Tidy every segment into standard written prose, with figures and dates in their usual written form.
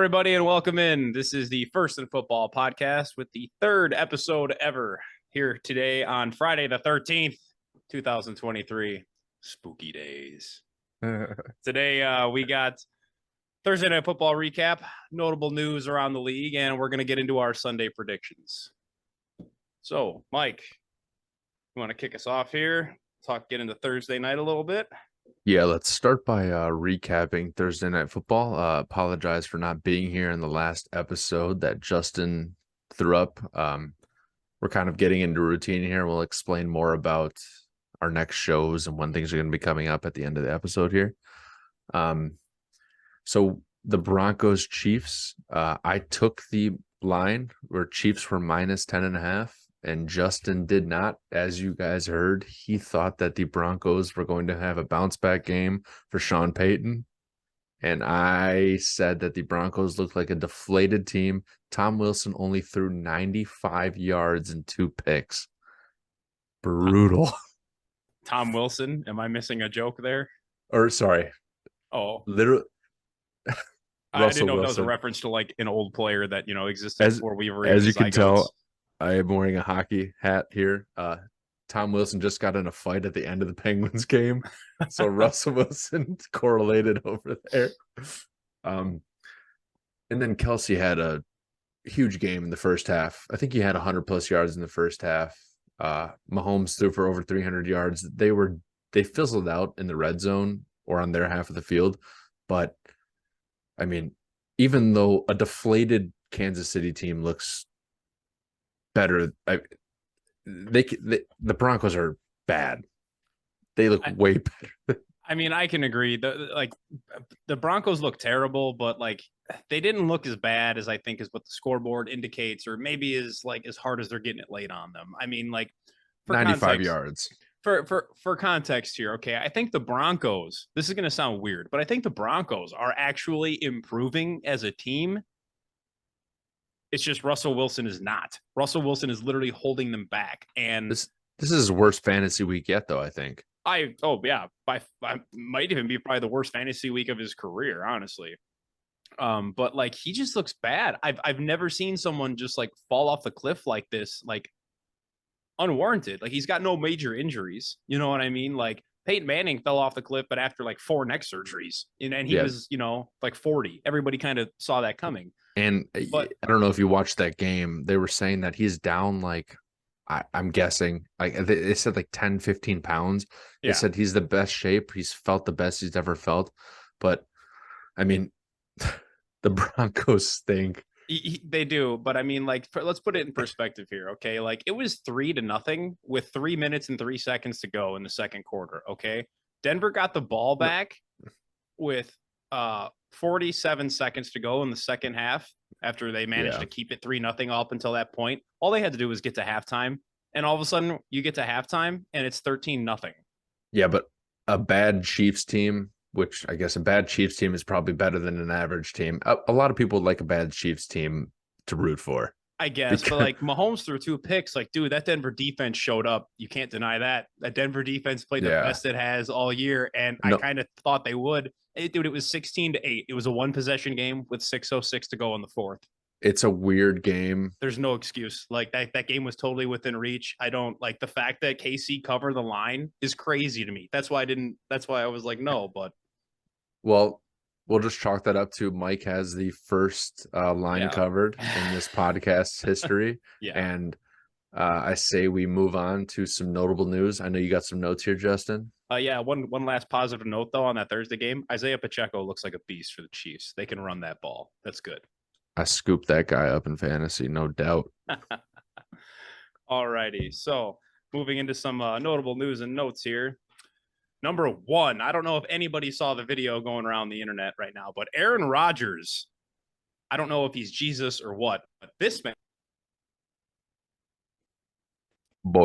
everybody, and welcome in. This is the First in Football podcast with the third episode ever here today on Friday the 13th, 2023. Spooky days. Today, we got Thursday Night Football recap, notable news around the league, and we're going to get into our Sunday predictions. So, Mike, you want to kick us off here? Get into Thursday night a little bit? Yeah, let's start by recapping Thursday Night Football. Apologize for not being here in the last episode that Justin threw up. We're kind of getting into routine here. We'll explain more about our next shows and when things are going to be coming up at the end of the episode here. So the Broncos Chiefs, I took the line where Chiefs were minus 10.5. And Justin did not. As you guys heard, he thought that the Broncos were going to have a bounce back game for Sean Payton. And I said that the Broncos looked like a deflated team. Tom Wilson only threw 95 yards and 2 picks. Brutal. Tom Wilson? Am I missing a joke there? Or sorry. Oh. Literally. I didn't know if that was a reference to like an old player that, existed before we were. As you can tell, I am wearing a hockey hat here. Tom Wilson just got in a fight at the end of the Penguins game. So Russell Wilson correlated over there. And then Kelsey had a huge game in the first half. I think he had 100 plus yards in the first half. Mahomes threw for over 300 yards. They fizzled out in the red zone or on their half of the field. But I mean, even though a deflated Kansas City team looks better, the Broncos are bad. They look way better. I mean, I can agree. The Broncos look terrible, but like they didn't look as bad as I think is what the scoreboard indicates, or maybe is like as hard as they're getting it laid on them. I mean, like for 95 yards. For context here, okay, I think the Broncos, this is going to sound weird, but I think the Broncos are actually improving as a team. It's just Russell Wilson is not. Russell Wilson is literally holding them back. And this is his worst fantasy week yet, though, I think. I might even be probably the worst fantasy week of his career, honestly. But like he just looks bad. I've never seen someone just like fall off the cliff like this, like unwarranted. Like he's got no major injuries. You know what I mean? Like Peyton Manning fell off the cliff, but after like 4 neck surgeries, and he was, like 40. Everybody kind of saw that coming. And but, I don't know if you watched that game. They were saying that he's down like, I'm guessing, like they said like 10, 15 pounds. They said he's the best shape. He's felt the best he's ever felt. But I mean, the Broncos stink. They do. But I mean, like, let's put it in perspective here. Okay. Like it was 3-0 with 3 minutes and 3 seconds to go in the second quarter. Okay. Denver got the ball back with 47 seconds to go in the second half after they managed to keep it 3-0 up until that point. All they had to do was get to halftime, and all of a sudden you get to halftime and it's 13-0. Yeah, but a bad Chiefs team, which I guess a bad Chiefs team is probably better than an average team. A lot of people would like a bad Chiefs team to root for, I guess. But like Mahomes threw 2 picks. Like, dude, that Denver defense showed up. You can't deny that. That Denver defense played the best it has all year, and I kind of thought they would. Dude, it was 16-8. It was a 1-possession game with 6:06 to go in the fourth. It's a weird game. There's no excuse. Like that game was totally within reach. I don't like the fact that KC covered the line is crazy to me. That's why I was like, no, but. Well, we'll just chalk that up to Mike has the first line covered in this podcast's history. And I say we move on to some notable news. I know you got some notes here, Justin. One last positive note, though, on that Thursday game. Isaiah Pacheco looks like a beast for the Chiefs. They can run that ball. That's good. I scooped that guy up in fantasy, no doubt. All righty. So moving into some notable news and notes here. Number 1, I don't know if anybody saw the video going around the internet right now, but Aaron Rodgers, I don't know if he's Jesus or what, but this man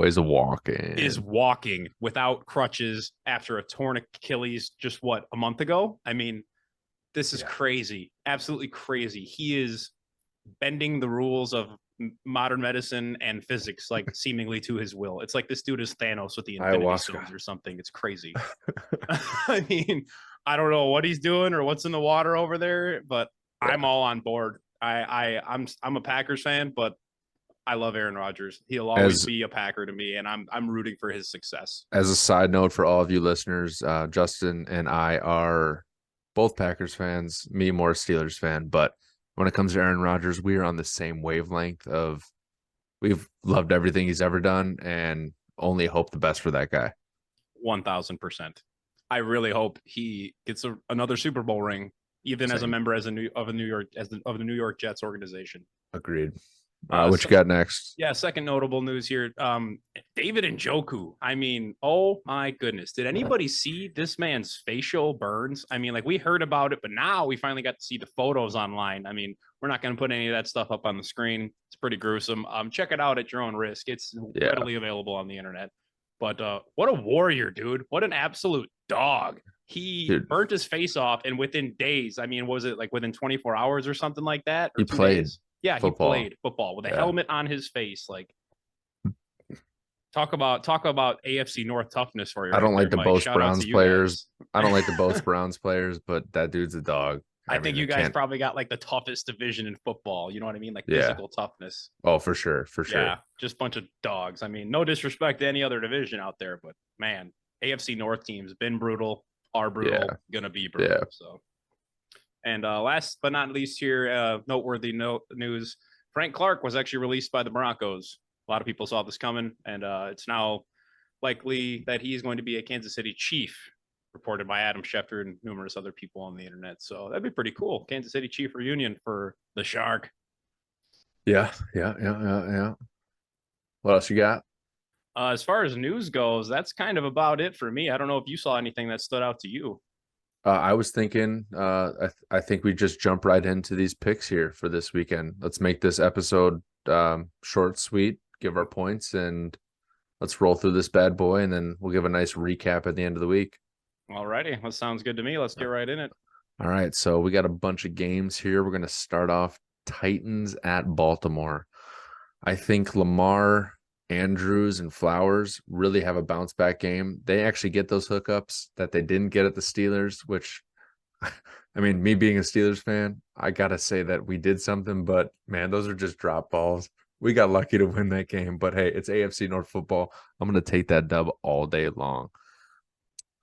is walking without crutches after a torn Achilles just a month ago. I mean, this is crazy. Absolutely crazy. He is bending the rules of modern medicine and physics, like seemingly to his will. It's like this dude is Thanos with the Infinity Stones or something. It's crazy. I mean, I don't know what he's doing or what's in the water over there, but I'm all on board. I'm a Packers fan, but I love Aaron Rodgers. He'll always be a Packer to me, and I'm rooting for his success. As a side note for all of you listeners, Justin and I are both Packers fans, me more Steelers fan, but when it comes to Aaron Rodgers, we are on the same wavelength of we've loved everything he's ever done and only hope the best for that guy. 1000%. I really hope he gets another Super Bowl ring, even as a member of the New York Jets organization. Agreed. What you got next? Yeah, second notable news here. David Njoku. I mean, oh my goodness. Did anybody see this man's facial burns? I mean, like we heard about it, but now we finally got to see the photos online. I mean, we're not going to put any of that stuff up on the screen. It's pretty gruesome. Check it out at your own risk. It's readily available on the internet. But what a warrior, dude. What an absolute dog. He burnt his face off, and within days, I mean, was it like within 24 hours or something like that? Or he played. Days? Yeah, football. He played football with a helmet on his face. Like, talk about AFC North toughness for you. I don't like the Boast Browns players. I don't like the Boast Browns players, but that dude's a dog. I think you guys probably got like the toughest division in football. You know what I mean? Like physical toughness. Oh, for sure. Yeah, just a bunch of dogs. I mean, no disrespect to any other division out there, but man, AFC North teams been brutal, are brutal, gonna be brutal. So. And last but not least here, noteworthy news, Frank Clark was actually released by the Broncos. A lot of people saw this coming, and it's now likely that he's going to be a Kansas City Chief, reported by Adam Schefter and numerous other people on the internet. So that'd be pretty cool. Kansas City Chief reunion for the Shark. Yeah. What else you got? As far as news goes, that's kind of about it for me. I don't know if you saw anything that stood out to you. I was thinking, I think we just jump right into these picks here for this weekend. Let's make this episode short, sweet, give our points, and let's roll through this bad boy, and then we'll give a nice recap at the end of the week. All righty. That sounds good to me. Let's get right in it. All right. So we got a bunch of games here. We're going to start off Titans at Baltimore. I think Lamar, Andrews, and Flowers really have a bounce back game. They actually get those hookups that they didn't get at the Steelers, which, I mean, me being a Steelers fan, I got to say that we did something, but man, those are just drop balls. We got lucky to win that game, but hey, it's AFC North football. I'm going to take that dub all day long.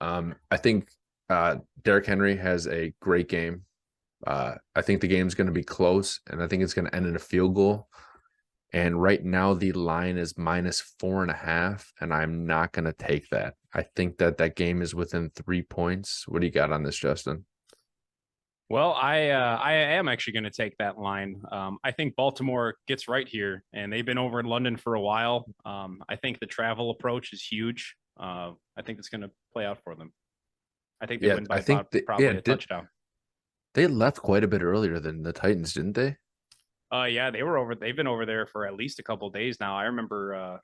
I think Derrick Henry has a great game. I think the game's going to be close, and I think it's going to end in a field goal. And right now the line is -4.5, and I'm not going to take that. I think that game is within 3 points. What do you got on this, Justin? Well, I am actually going to take that line. I think Baltimore gets right here, and they've been over in London for a while. I think the travel approach is huge. I think it's going to play out for them. I think they win by probably a touchdown. They left quite a bit earlier than the Titans, didn't they? Yeah, they've been over there for at least a couple of days now. I remember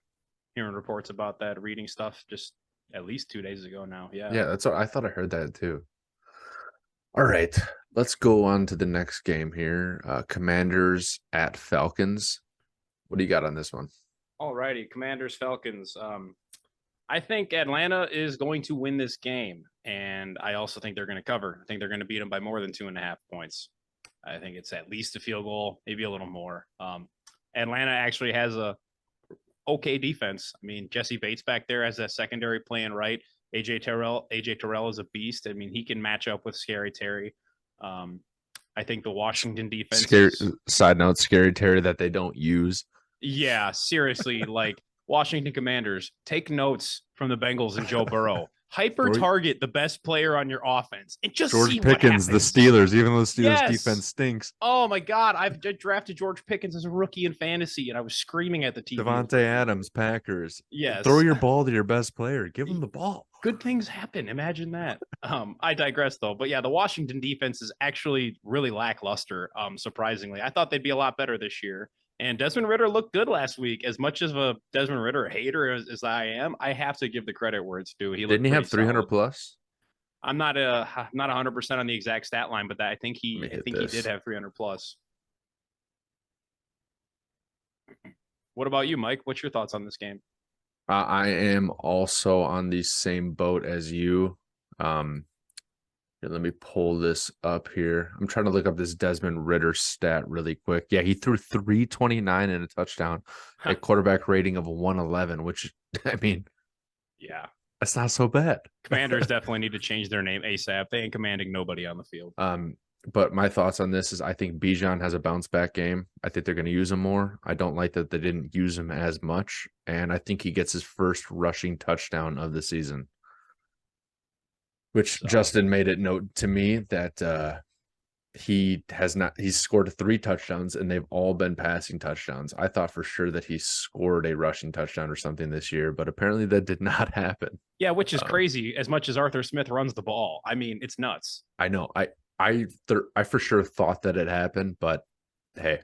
hearing reports about that, reading stuff just at least 2 days ago now. Yeah, that's what I thought. I heard that too. All right, let's go on to the next game here. Commanders at Falcons. What do you got on this one? All righty, Commanders, Falcons. I think Atlanta is going to win this game, and I also think they're going to cover. I think they're going to beat them by more than 2.5 points. I think it's at least a field goal, maybe a little more. Atlanta actually has a okay defense. I mean, Jesse Bates back there has that secondary playing right. AJ Terrell is a beast. I mean, he can match up with Scary Terry. I think the Washington defense. Side note, Scary Terry that they don't use. Yeah, seriously, like Washington Commanders, take notes from the Bengals and Joe Burrow. Hyper target the best player on your offense and just George see Pickens, what the Steelers, even though the Steelers defense stinks. Oh my God. I've drafted George Pickens as a rookie in fantasy, and I was screaming at the TV. Devontae Adams, Packers. Yes. Throw your ball to your best player. Give him the ball. Good things happen. Imagine that. I digress though. But yeah, the Washington defense is actually really lackluster. Surprisingly, I thought they'd be a lot better this year. And Desmond Ridder looked good last week. As much as a Desmond Ridder hater as I am, I have to give the credit where it's due. Didn't he have 300 plus? I'm not 100% on the exact stat line, but I think he did have 300 plus. What about you, Mike? What's your thoughts on this game? I am also on the same boat as you. Here, let me pull this up here. I'm trying to look up this Desmond Ritter stat really quick. Yeah, he threw 329 and a touchdown, a quarterback rating of 111, which, I mean, Yeah. that's not so bad. Commanders definitely need to change their name ASAP. They ain't commanding nobody on the field. But my thoughts on this is I think Bijan has a bounce back game. I think they're going to use him more. I don't like that they didn't use him as much. And I think he gets his first rushing touchdown of the season. Which Justin made it note to me that he's scored 3 touchdowns and they've all been passing touchdowns. I thought for sure that he scored a rushing touchdown or something this year, but apparently that did not happen. Yeah, which is crazy as much as Arthur Smith runs the ball. I mean, it's nuts. I know. I for sure thought that it happened, but hey,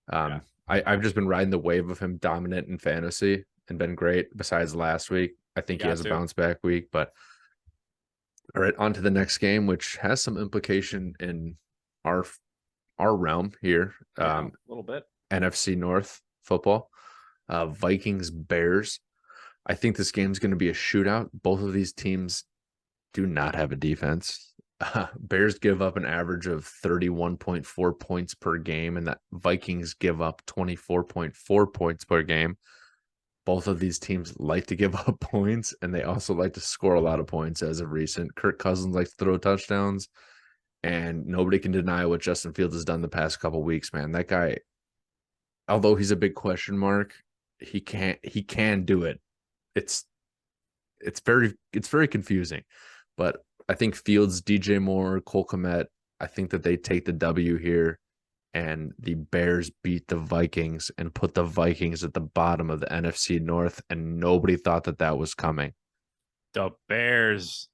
I've just been riding the wave of him dominant in fantasy and been great. Besides last week, I think he has a bounce back week. But all right, on to the next game, which has some implication in our realm here. A little bit. NFC North football, Vikings Bears. I think this game's going to be a shootout. Both of these teams do not have a defense. Bears give up an average of 31.4 points per game, and the Vikings give up 24.4 points per game. Both of these teams like to give up points, and they also like to score a lot of points as of recent. Kirk Cousins likes to throw touchdowns, and nobody can deny what Justin Fields has done the past couple of weeks, man. That guy, although he's a big question mark, he can do it. It's very confusing, but I think Fields, DJ Moore, Cole Kmet, I think that they take the W here, and the Bears beat the Vikings and put the Vikings at the bottom of the NFC North, and nobody thought that was coming. The Bears.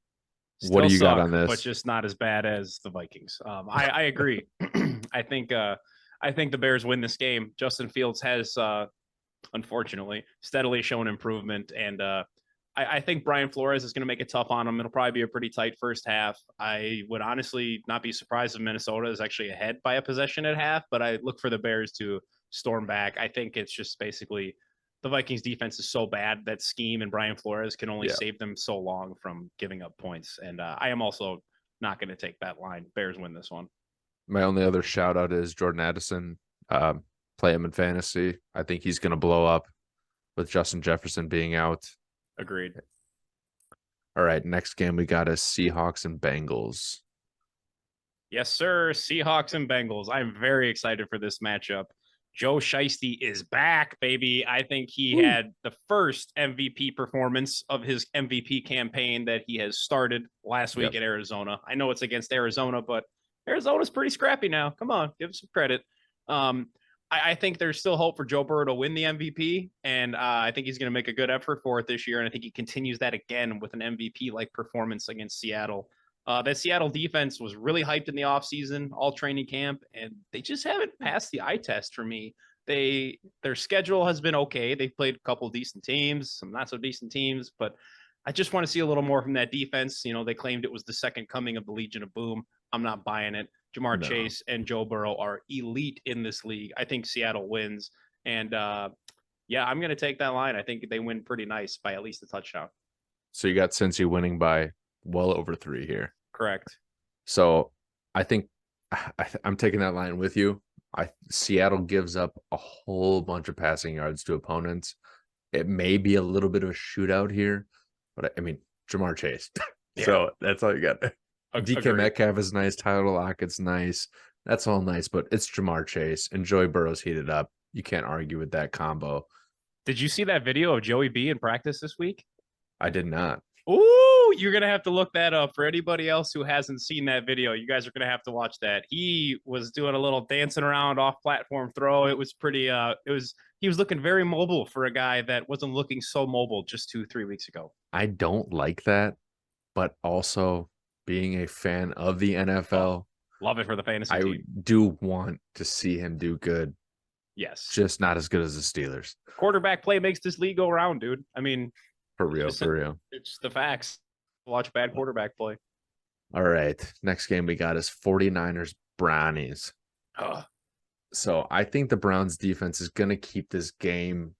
What do you got on this? But just not as bad as the Vikings. I agree. I think the Bears win this game. Justin Fields has, unfortunately, steadily shown improvement, and I think Brian Flores is going to make it tough on him. It'll probably be a pretty tight first half. I would honestly not be surprised if Minnesota is actually ahead by a possession at half, but I look for the Bears to storm back. I think it's just basically the Vikings defense is so bad that scheme and Brian Flores can only save them so long from giving up points. And I am also not going to take that line. Bears win this one. My only other shout out is Jordan Addison. Play him in fantasy. I think he's going to blow up with Justin Jefferson being out. Agreed. All right, next game we got is Seahawks and Bengals. Yes, sir. Seahawks and Bengals. I'm very excited for this matchup. Joe Shiesty is back, baby. I think he had the first MVP performance of his MVP campaign that he has started last week at Arizona. I know it's against Arizona, but Arizona's pretty scrappy now. Come on, give him some credit. I think there's still hope for Joe Burrow to win the MVP, and I think he's going to make a good effort for it this year, and I think he continues that again with an MVP-like performance against Seattle. That Seattle defense was really hyped in the offseason, all training camp, and they just haven't passed the eye test for me. Their schedule has been okay. They've played a couple decent teams, some not so decent teams, but I just want to see a little more from that defense. You know, they claimed it was the second coming of the Legion of Boom. I'm not buying it. Jamar Chase and Joe Burrow are elite in this league. I think Seattle wins. And yeah, I'm going to take that line. I think they win pretty nice by at least a touchdown. So you got Cincy winning by well over 3 here. Correct. So I think I'm taking that line with you. Seattle gives up a whole bunch of passing yards to opponents. It may be a little bit of a shootout here, but I mean, Jamar Chase. So that's all you got. DK Metcalf is nice. Tyler Lockett's nice. That's all nice, but it's Jamar Chase. And Joey Burrow's heated up. You can't argue with that combo. Did you see that video of Joey B in practice this week? I did not. Ooh, you're going to have to look that up. For anybody else who hasn't seen that video, you guys are going to have to watch that. He was doing a little dancing around off platform throw. It was pretty, he was looking very mobile for a guy that wasn't looking so mobile just 2-3 weeks ago. I don't like that, but also being a fan of the NFL, love it for the fantasy team. I do want to see him do good. Yes. Just not as good as the Steelers. Quarterback play makes this league go around, dude. I mean, for real. It's the facts. Watch bad quarterback play. All right. Next game we got is 49ers Brownies. So I think the Browns defense is going to keep this game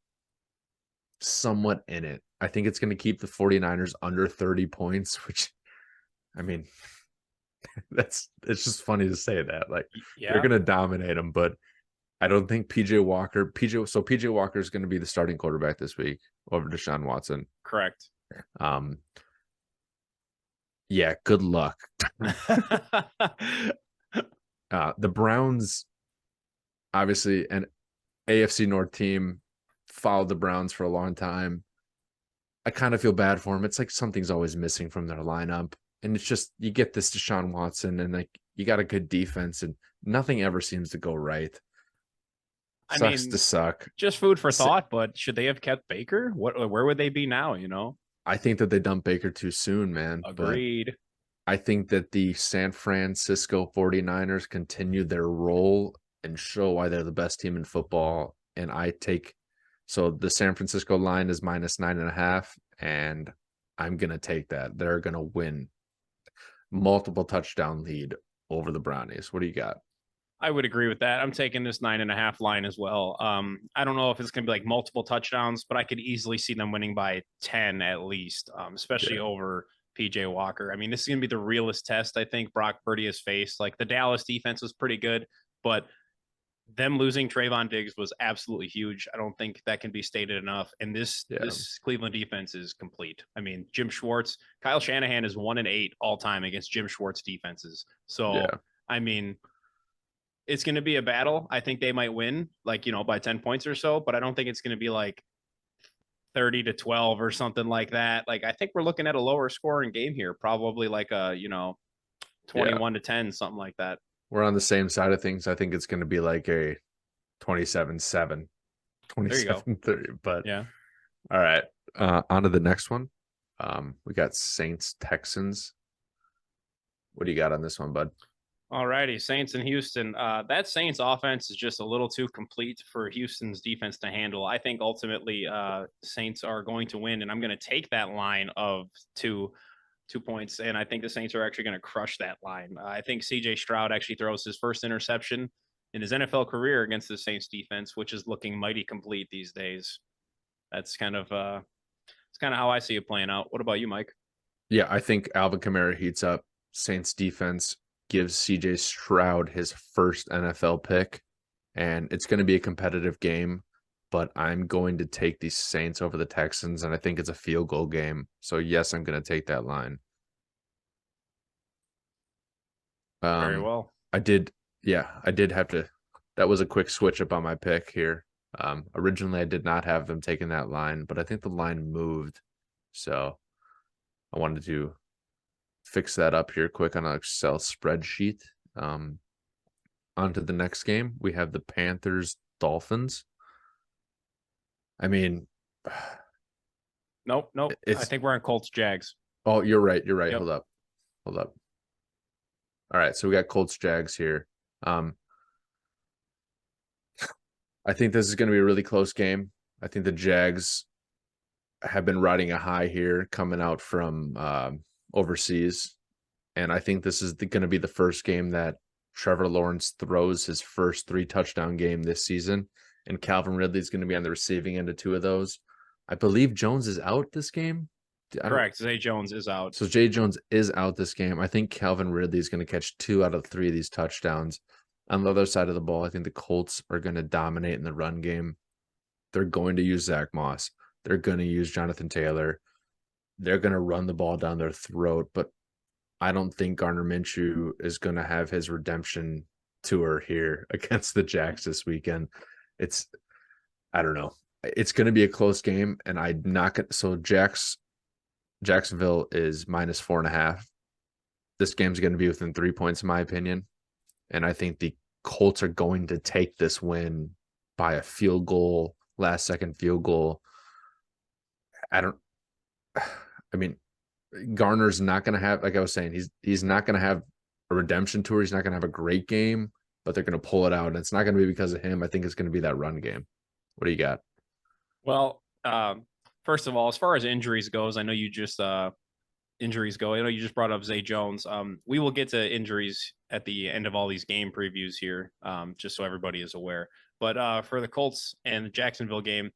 somewhat in it. I think it's going to keep the 49ers under 30 points, which, I mean, it's just funny to say that. Like they're Yeah, gonna dominate them, but I don't think PJ Walker is gonna be the starting quarterback this week over Deshaun Watson. correct. Um, yeah, good luck. The Browns, obviously, an AFC North team, followed the Browns for a long time. I kind of feel bad for them. It's like something's always missing from their lineup. And it's just you get this Deshaun Watson and like you got a good defense and nothing ever seems to go right. I Sucks to mean, suck. just food for S- thought, but should they have kept Baker? Where would they be now, you know? I think that they dumped Baker too soon, man. But Agreed. I think that the San Francisco 49ers continue their role and show why they're the best team in football. And so the San Francisco line is -9.5, and I'm going to take that. They're going to win multiple touchdown lead over the Brownies. What do you got? I would agree with that. I'm taking this 9.5 line as well. I don't know if it's going to be like multiple touchdowns, but I could easily see them winning by 10 at least, especially Yeah. over PJ Walker. I mean, this is going to be the realest test I think Brock Purdy has faced. Like the Dallas defense was pretty good, but them losing Trayvon Diggs was absolutely huge. I don't think that can be stated enough. And this Yeah. this Cleveland defense is complete. I mean, Jim Schwartz, Kyle Shanahan is 1-8 all time against Jim Schwartz defenses. So Yeah. I mean, it's going to be a battle. I think they might win, like, by 10 points or so, but I don't think it's going to be like 30-12 or something like that. Like, I think we're looking at a lower scoring game here, probably like a, Yeah. 21-10, something like that. We're on the same side of things. I think it's going to be like a 27-7, There you go. 27-30. But Yeah. all right. On to the next one. We got Saints Texans. What do you got on this one, bud? All righty, Saints and Houston. That Saints offense is just a little too complete for Houston's defense to handle. I think ultimately Saints are going to win, and I'm going to take that line of 2 points, and I think the Saints are actually going to crush that line. I think C.J. Stroud actually throws his first interception in his NFL career against the Saints defense, which is looking mighty complete these days. That's kind of it's kind of how I see it playing out. What about you, Mike? Yeah, I think Alvin Kamara heats up. Saints defense gives CJ Stroud his first NFL pick, and it's going to be a competitive game, but I'm going to take the Saints over the Texans, and I think it's a field goal game. So, yes, I'm going to take that line. Very Um, well. I did have to. That was a quick switch up on my pick here. Originally, I did not have them taking that line, but I think the line moved. So, I wanted to fix that up here quick on an Excel spreadsheet. On to the next game. We have the Panthers Dolphins. I mean, Nope. I it's think we're on Colts Jags. oh, you're right. You're right. Yep. Hold up. All right, so we got Colts Jags here. I think this is going to be a really close game. I think the Jags have been riding a high here coming out from overseas. And I think this is going to be the first game that Trevor Lawrence throws his first 3-touchdown game this season. And Calvin Ridley is going to be on the receiving end of 2 of those. I believe Jones is out this game. Correct. Zay Jones is out. So Jay Jones is out this game. I think Calvin Ridley is going to catch 2 out of 3 of these touchdowns. On the other side of the ball, I think the Colts are going to dominate in the run game. They're going to use Zach Moss. They're going to use Jonathan Taylor. They're going to run the ball down their throat, but I don't think Gardner Minshew is going to have his redemption tour here against the Jacks this weekend. I don't know. It's going to be a close game, and I'm not going to. So Jacksonville is -4.5. This game's going to be within 3 points, in my opinion. And I think the Colts are going to take this win by a field goal, last-second field goal. I mean, Garner's not going to have, like I was saying, he's not going to have a redemption tour. He's not going to have a great game, but they're going to pull it out. And it's not going to be because of him. I think it's going to be that run game. What do you got? Well, first of all, as far as injuries goes, I know you just injuries go. I know you just brought up Zay Jones. We will get to injuries at the end of all these game previews here, just so everybody is aware. But for the Colts and the Jacksonville game,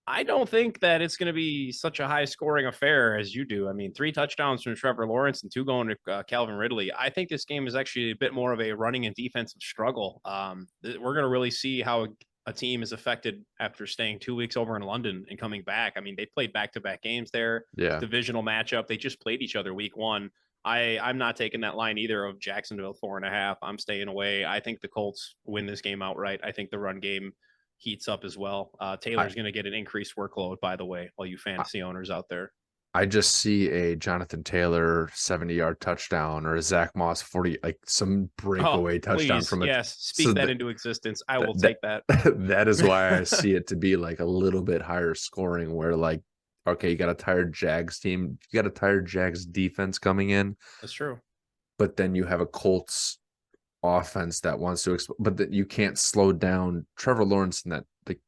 I don't think that it's going to be such a high scoring affair as you do. I mean, 3 touchdowns from Trevor Lawrence and 2 going to Calvin Ridley. I think this game is actually a bit more of a running and defensive struggle. We're going to really see how a team is affected after staying 2 weeks over in London and coming back. I mean, they played back-to-back games there, Yeah. divisional matchup. They just played each other week 1. I'm not taking that line either of Jacksonville 4.5. I'm staying away. I think the Colts win this game outright. I think the run game heats up as well. Taylor's going to get an increased workload, by the way, all you fantasy owners out there. I just see a Jonathan Taylor 70-yard touchdown or a Zach Moss 40, like some breakaway touchdown please, from it. yes, speak that into existence. I will take that. That is why I see it to be like a little bit higher scoring where like, okay, you got a tired Jags team, you got a tired Jags defense coming in. That's true. But then you have a Colts offense that wants to but that you can't slow down Trevor Lawrence and that like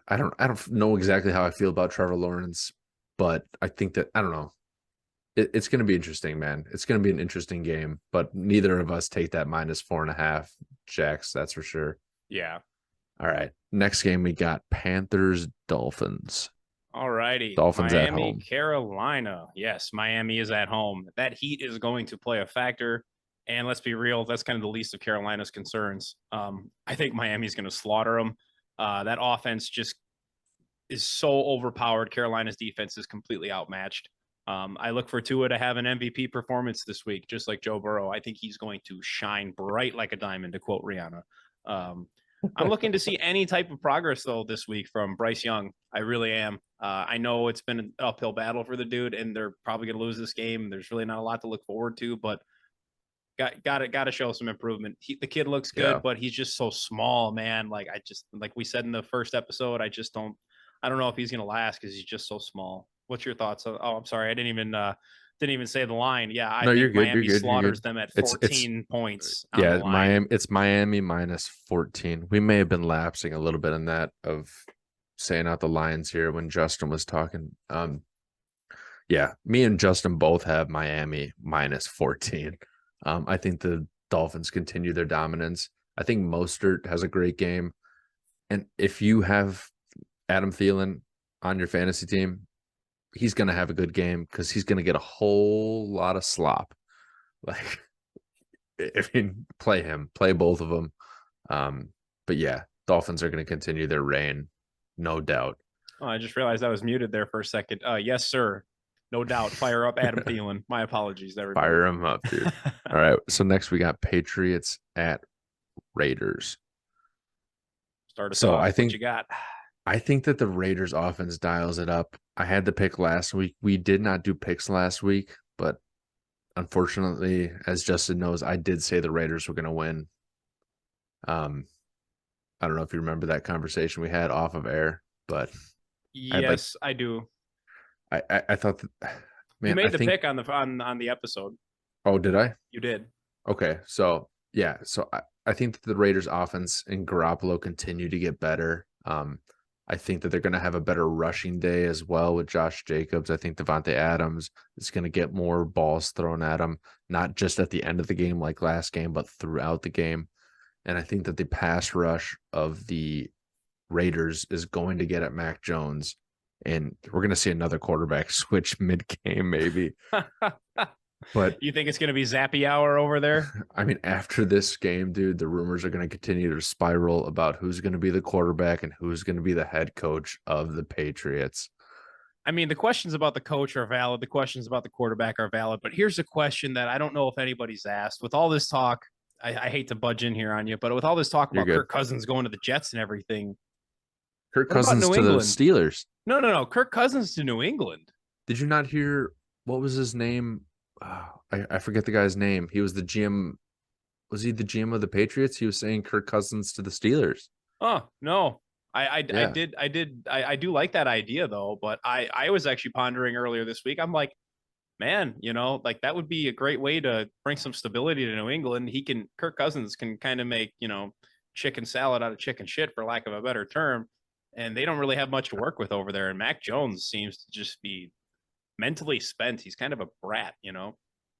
I don't know exactly how I feel about Trevor Lawrence, but I think that I don't know. It's going to be interesting, man. It's going to be an interesting game, but neither of us take that -4.5 Jacks, that's for sure. Yeah. All right. Next game we got Panthers Dolphins. All righty. Dolphins Miami, at home. Carolina. Yes, Miami is at home. That heat is going to play a factor. And let's be real, that's kind of the least of Carolina's concerns. I think Miami's going to slaughter them. That offense just is so overpowered. Carolina's defense is completely outmatched. I look for Tua to have an MVP performance this week, just like Joe Burrow. I think he's going to shine bright like a diamond, to quote Rihanna. I'm looking to see any type of progress, though, this week from Bryce Young. I really am. I know it's been an uphill battle for the dude, and they're probably going to lose this game. There's really not a lot to look forward to, but got to show some improvement. The kid looks good, but he's just so small, man. Like we said in the first episode, I don't know if he's going to last because he's just so small. What's your thoughts? Oh, I'm sorry. I didn't even say the line. Yeah. I think Miami slaughters them at 14 points. Yeah. It's Miami -14. We may have been lapsing a little bit in that of saying out the lines here when Justin was talking. Yeah, me and Justin both have Miami -14. I think the Dolphins continue their dominance. I think Mostert has a great game. And if you have Adam Thielen on your fantasy team, he's going to have a good game because he's going to get a whole lot of slop. Like, I mean, play both of them. But yeah, Dolphins are going to continue their reign, no doubt. Oh, I just realized I was muted there for a second. Yes, sir. No doubt. Fire up Adam Thielen. My apologies, everybody. Fire him up, dude. All right. So next we got Patriots at Raiders. Start us off. What you got? I think that the Raiders offense dials it up. I had the pick last week. We did not do picks last week, but unfortunately, as Justin knows, I did say the Raiders were going to win. I don't know if you remember that conversation we had off of air, but yes, I do. I thought that, man, you made the pick on the episode. Oh, did I? You did. Okay, so yeah, so I think that the Raiders offense and Garoppolo continue to get better. I think that they're going to have a better rushing day as well with Josh Jacobs. I think Devontae Adams is going to get more balls thrown at him, not just at the end of the game like last game, but throughout the game. And I think that the pass rush of the Raiders is going to get at Mac Jones. And we're going to see another quarterback switch mid-game, maybe. But you think it's going to be Zappy hour over there? I mean, after this game, dude, the rumors are going to continue to spiral about who's going to be the quarterback and who's going to be the head coach of the Patriots. I mean, the questions about the coach are valid. The questions about the quarterback are valid. But here's a question that I don't know if anybody's asked. With all this talk, I hate to budge in here on you, but with all this talk about Kirk Cousins going to the Jets and everything. Kirk Cousins to the Steelers. No. Kirk Cousins to New England. Did you not hear, what was his name? I forget the guy's name. He was the GM. Was he the GM of the Patriots? He was saying Kirk Cousins to the Steelers. Oh, no. I do like that idea though, but I was actually pondering earlier this week. I'm like, man, like that would be a great way to bring some stability to New England. Kirk Cousins can kind of make, chicken salad out of chicken shit, for lack of a better term. And they don't really have much to work with over there. And Mac Jones seems to just be mentally spent. He's kind of a brat,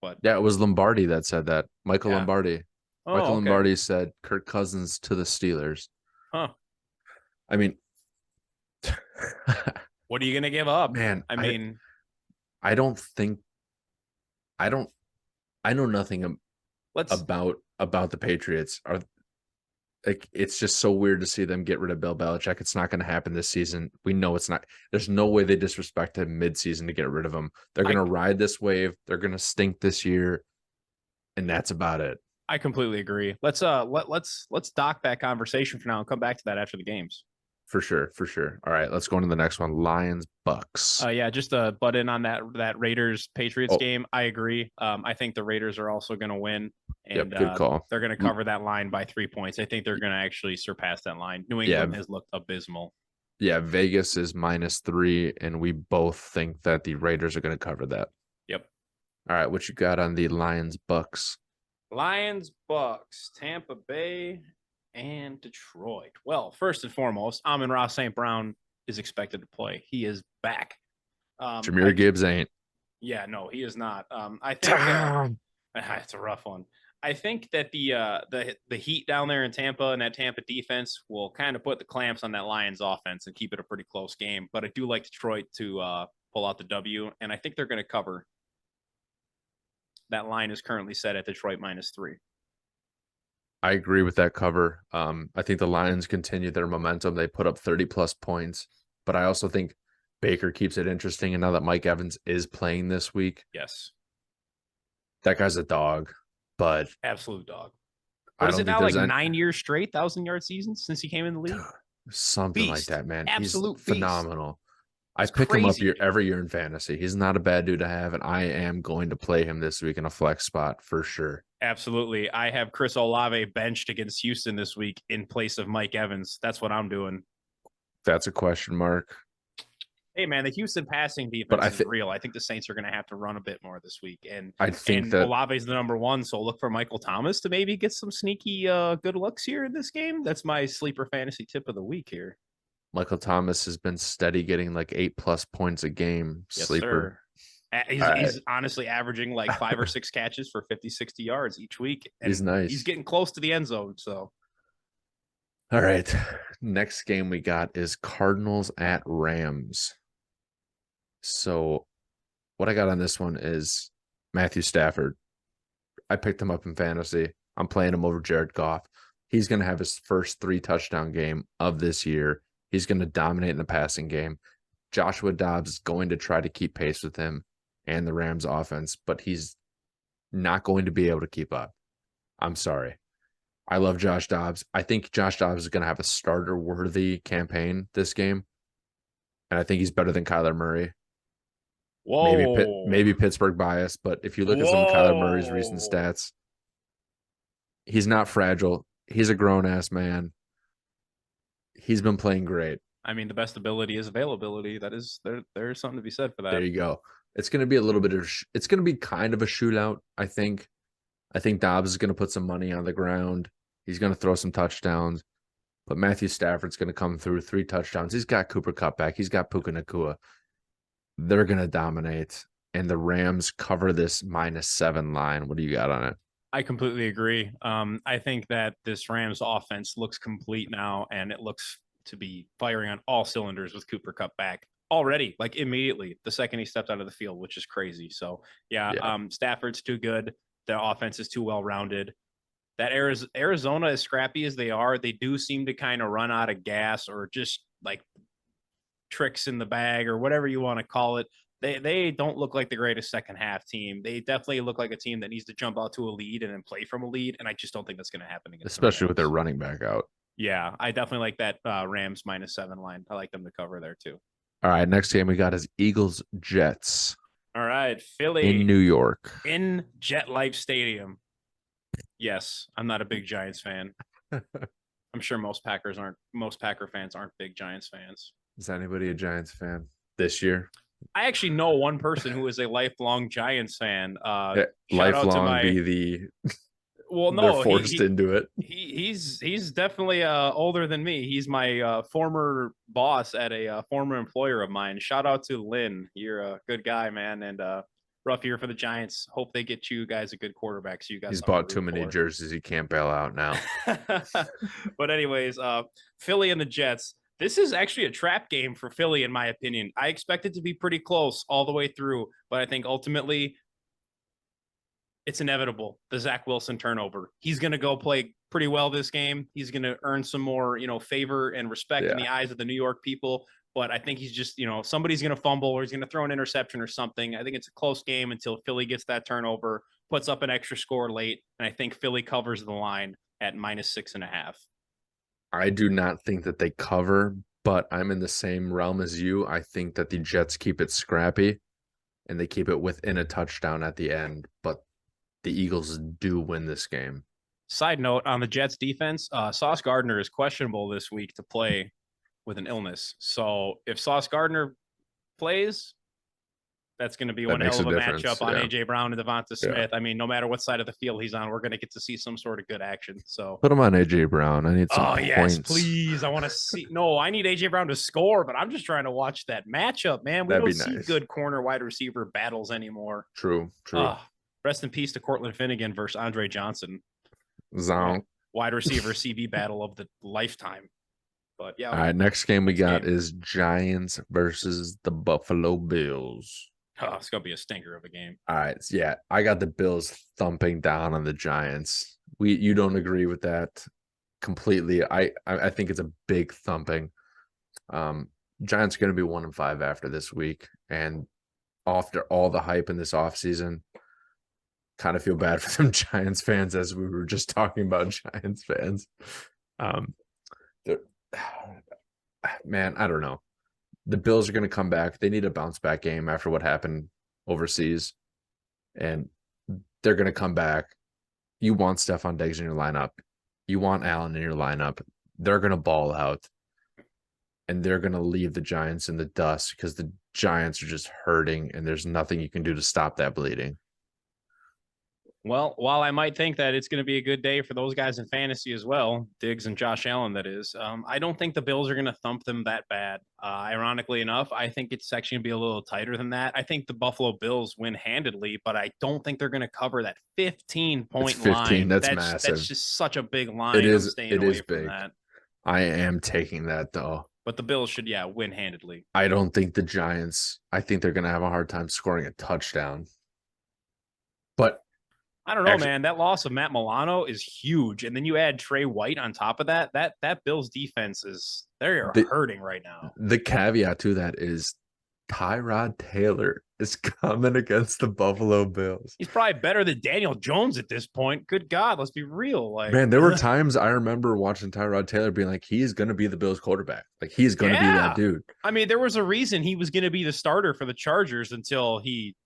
But yeah, it was Lombardi that said that. Michael Lombardi. Oh, Michael Lombardi said Kirk Cousins to the Steelers. Huh. I mean, What are you going to give up? Man, I mean, I don't think I don't I know nothing let's about the Patriots. Are like it's just so weird to see them get rid of Bill Belichick. It's not going to happen this season. We know it's not. There's no way they disrespect him mid-season to get rid of him. They're going to ride this wave. They're going to stink this year, and that's about it. I completely agree. Let's dock that conversation for now and come back to that after the games. For sure. All right, let's go into the next one. Lions Bucks. Yeah, just to butt in on that Raiders Patriots game. I agree. I think the Raiders are also going to win, and good call. They're going to cover that line by 3 points. I think they're going to actually surpass that line. New England has looked abysmal. Yeah, Vegas is -3, and we both think that the Raiders are going to cover that. Yep. All right, what you got on the Lions Bucks? Lions Bucks, Tampa Bay, and Detroit. Well, first and foremost, Amon-Ra St. Brown is expected to play. He is back. Jahmyr Gibbs ain't. Yeah, no, he is not. I think it's a rough one. I think that the heat down there in Tampa and that Tampa defense will kind of put the clamps on that Lions offense and keep it a pretty close game. But I do like Detroit to pull out the W, and I think they're going to cover. That line is currently set at Detroit -3. I agree with that cover. I think the Lions continue their momentum. They put up 30+ points, but I also think Baker keeps it interesting. And now that Mike Evans is playing this week, yes, that guy's a dog. But absolute dog. What is it now? Like 9 years straight, 1,000-yard seasons since he came in the league. Something like that, man. Absolute He's phenomenal. I pick him up every year in fantasy. He's not a bad dude to have, and I am going to play him this week in a flex spot for sure. Absolutely. I have Chris Olave benched against Houston this week in place of Mike Evans. That's what I'm doing. That's a question mark. Hey, man, the Houston passing defense is real. I think the Saints are going to have to run a bit more this week. And I think that Olave's the #1, so look for Michael Thomas to maybe get some sneaky good looks here in this game. That's my sleeper fantasy tip of the week here. Michael Thomas has been steady getting like 8+ points a game. Yes, Sleeper. Sir. He's honestly averaging like 5 or 6 catches for 50, 60 yards each week. And he's nice. He's getting close to the end zone. So, all right. Next game we got is Cardinals at Rams. So what I got on this one is Matthew Stafford. I picked him up in fantasy. I'm playing him over Jared Goff. He's going to have his first 3-touchdown game of this year. He's going to dominate in the passing game. Joshua Dobbs is going to try to keep pace with him and the Rams offense, but he's not going to be able to keep up. I'm sorry. I love Josh Dobbs. I think Josh Dobbs is going to have a starter-worthy campaign this game, and I think he's better than Kyler Murray. Whoa. Maybe Pittsburgh bias, but if you look at some of Kyler Murray's recent stats, he's not fragile. He's a grown-ass man. He's been playing great. I mean, the best ability is availability. That is there's something to be said for that. There you go. It's going to be a little bit of it's going to be kind of a shootout, I think. I think Dobbs is going to put some money on the ground. He's going to throw some touchdowns. But Matthew Stafford's going to come through 3 touchdowns. He's got Cooper Kupp back. He's got Puka Nacua. They're going to dominate. And the Rams cover this -7 line. What do you got on it? I completely agree. I think that this Rams offense looks complete now, and it looks to be firing on all cylinders with Cooper Kupp back already, like immediately the second he stepped out of the field, which is crazy. So yeah. Stafford's too good. The offense is too well-rounded. That Arizona, as scrappy as they are, they do seem to kind of run out of gas or just like tricks in the bag or whatever you want to call it. They don't look like the greatest second half team. They definitely look like a team that needs to jump out to a lead and then play from a lead. And I just don't think that's going to happen against especially with their running back out. Yeah, I definitely like that Rams -7 line. I like them to cover there too. All right, next game we got is Eagles-Jets. All right, Philly in New York. In Jet Life Stadium. Yes, I'm not a big Giants fan. I'm sure most Packer fans aren't big Giants fans. Is anybody a Giants fan this year? I actually know one person who is a lifelong Giants fan. Lifelong be the well, no, they're forced into it. He's definitely older than me. He's my former boss at a former employer of mine. Shout out to Lynn. You're a good guy, man, and rough year for the Giants. Hope they get you guys a good quarterback. So you guys. He's bought too many jerseys. He can't bail out now. But anyways, Philly and the Jets. This is actually a trap game for Philly, in my opinion. I expect it to be pretty close all the way through, but I think ultimately it's inevitable. The Zach Wilson turnover. He's going to go play pretty well this game. He's going to earn some more, favor and respect in the eyes of the New York people. But I think he's just, somebody's going to fumble or he's going to throw an interception or something. I think it's a close game until Philly gets that turnover, puts up an extra score late, and I think Philly covers the line at -6.5. I do not think that they cover, but I'm in the same realm as you. I think that the Jets keep it scrappy and they keep it within a touchdown at the end, but the Eagles do win this game. Side note on the Jets defense, Sauce Gardner is questionable this week to play with an illness. So if Sauce Gardner plays, that's going to be one hell of a matchup on AJ Brown and Devonta Smith. I mean, no matter what side of the field he's on, we're going to get to see some sort of good action. So put him on AJ Brown. I need some points. Yes, please. I want to see. No, I need AJ Brown to score, but I'm just trying to watch that matchup, man. We don't see good corner wide receiver battles anymore. True. Rest in peace to Cortland Finnegan versus Andre Johnson. Zonk. Wide receiver CV battle of the lifetime. But yeah. All right, next game we got is Giants versus the Buffalo Bills. Oh, it's gonna be a stinker of a game. All right, yeah, I got the Bills thumping down on the Giants. You don't agree with that completely? I think it's a big thumping. Giants are gonna be 1-5 after this week, and after all the hype in this offseason, kind of feel bad for them Giants fans, as we were just talking about Giants fans. Man, I don't know. The Bills are going to come back. They need a bounce back game after what happened overseas, and they're going to come back. You want Stephon Diggs in your lineup. You want Allen in your lineup. They're going to ball out, and they're going to leave the Giants in the dust because the Giants are just hurting, and there's nothing you can do to stop that bleeding. Well, while I might think that it's going to be a good day for those guys in fantasy as well, Diggs and Josh Allen, that is, I don't think the Bills are going to thump them that bad. Ironically enough, I think it's actually going to be a little tighter than that. I think the Buffalo Bills win handedly, but I don't think they're going to cover that 15-point line. That's massive. That's just such a big line. It is big. That. I am taking that, though. But the Bills should, win handedly. I don't think the Giants, I think they're going to have a hard time scoring a touchdown. But I don't know, man. That loss of Matt Milano is huge. And then you add Trey White on top of that. That Bills defense is, they're hurting right now. The caveat to that is Tyrod Taylor is coming against the Buffalo Bills. He's probably better than Daniel Jones at this point. Good God, let's be real. Man, there were times I remember watching Tyrod Taylor being like, he's going to be the Bills quarterback. Like, he's going to be that dude. I mean, there was a reason he was going to be the starter for the Chargers until he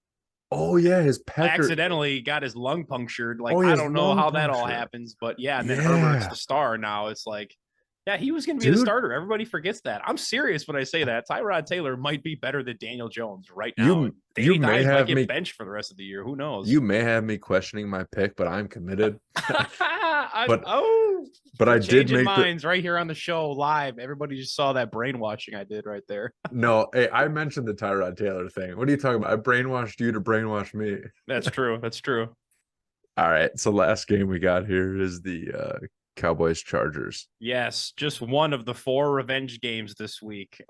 his pecker accidentally got his lung punctured. Like, I don't know how that all happens, but and then Herbert's the star now. It's like, he was going to be the starter. Everybody forgets that. I'm serious when I say that. Tyrod Taylor might be better than Daniel Jones right now. You may have get benched for the rest of the year. Who knows? You may have me questioning my pick, but I'm committed. But I did make minds right here on the show live. Everybody just saw that brainwashing I did right there. No, hey, I mentioned the Tyrod Taylor thing. What are you talking about? I brainwashed you to brainwash me. That's true. That's true. All right. So last game we got here is the Cowboys Chargers. Yes, just one of the 4 revenge games this week.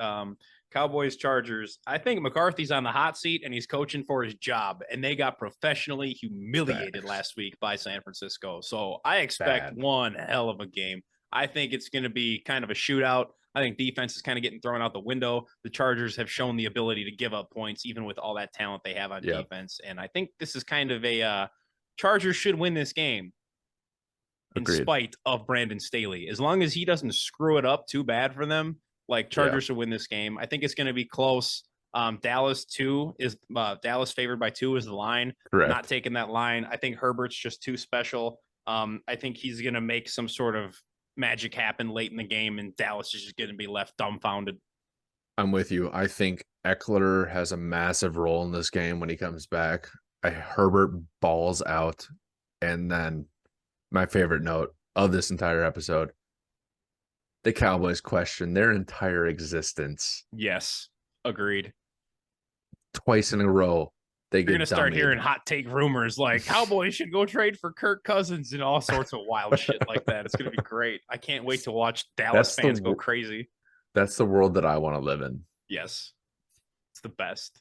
Cowboys Chargers. I think McCarthy's on the hot seat and he's coaching for his job, and they got professionally humiliated last week by San Francisco. So I expect one hell of a game. I think it's going to be kind of a shootout. I think defense is kind of getting thrown out the window. The Chargers have shown the ability to give up points even with all that talent they have on defense, and I think this is kind of a Chargers should win this game. In spite of Brandon Staley, as long as he doesn't screw it up too bad for them, like Chargers should win this game. I think it's going to be close. Dallas favored by 2 is the line. Correct. Not taking that line. I think Herbert's just too special. I think he's going to make some sort of magic happen late in the game, and Dallas is just going to be left dumbfounded. I'm with you. I think Eckler has a massive role in this game when he comes back. Herbert balls out, and then my favorite note of this entire episode, the Cowboys question their entire existence. Yes, agreed. Twice in a row, you're going to start hearing hot take rumors like Cowboys should go trade for Kirk Cousins and all sorts of wild shit like that. It's going to be great. I can't wait to watch Dallas fans go crazy. That's the world that I want to live in. Yes, it's the best.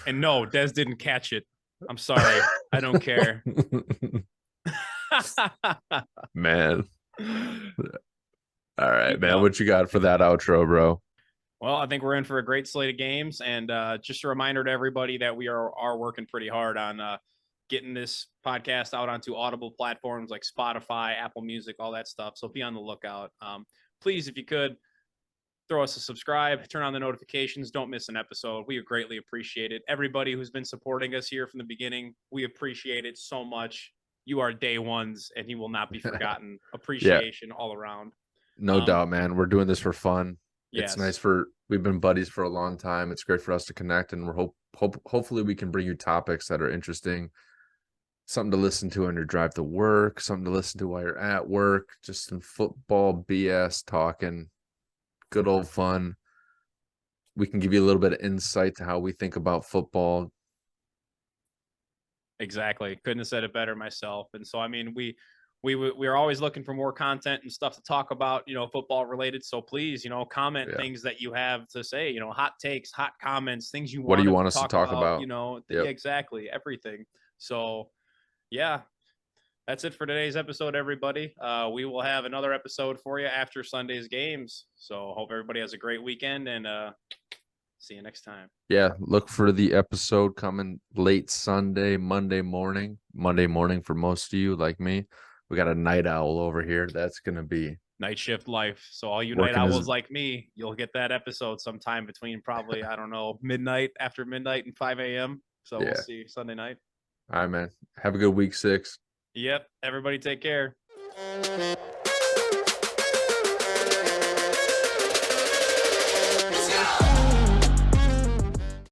And no, Des didn't catch it. I'm sorry. I don't care. Man. All right, man. Yeah. What you got for that outro, bro? Well, I think we're in for a great slate of games. And just a reminder to everybody that we are working pretty hard on getting this podcast out onto Audible platforms like Spotify, Apple Music, all that stuff. So be on the lookout. Please, if you could, throw us a subscribe, turn on the notifications, don't miss an episode. We greatly appreciate it. Everybody who's been supporting us here from the beginning, we appreciate it so much. You are day ones, and he will not be forgotten. Appreciation all around. No doubt, man. We're doing this for fun. Yes. It's nice we've been buddies for a long time. It's great for us to connect, and we're hopefully we can bring you topics that are interesting, something to listen to on your drive to work, something to listen to while you're at work, just some football BS talking, good old fun. We can give you a little bit of insight to how we think about football. Exactly. Couldn't have said it better myself. And so, I mean, we're always looking for more content and stuff to talk about, football related. So please, comment things that you have to say, hot takes, hot comments, things you what do you want us to to talk about? Yeah, exactly. Everything. So yeah, that's it for today's episode, everybody. We will have another episode for you after Sunday's games. So hope everybody has a great weekend, and see you next time. Yeah, look for the episode coming late Sunday, Monday morning for most of you like me. We got a night owl over here. That's going to be night shift life. So all you night owls like me, you'll get that episode sometime between probably, I don't know, after midnight and 5 a.m. So we'll see Sunday night. All right, man. Have a good week 6. Yep. Everybody take care.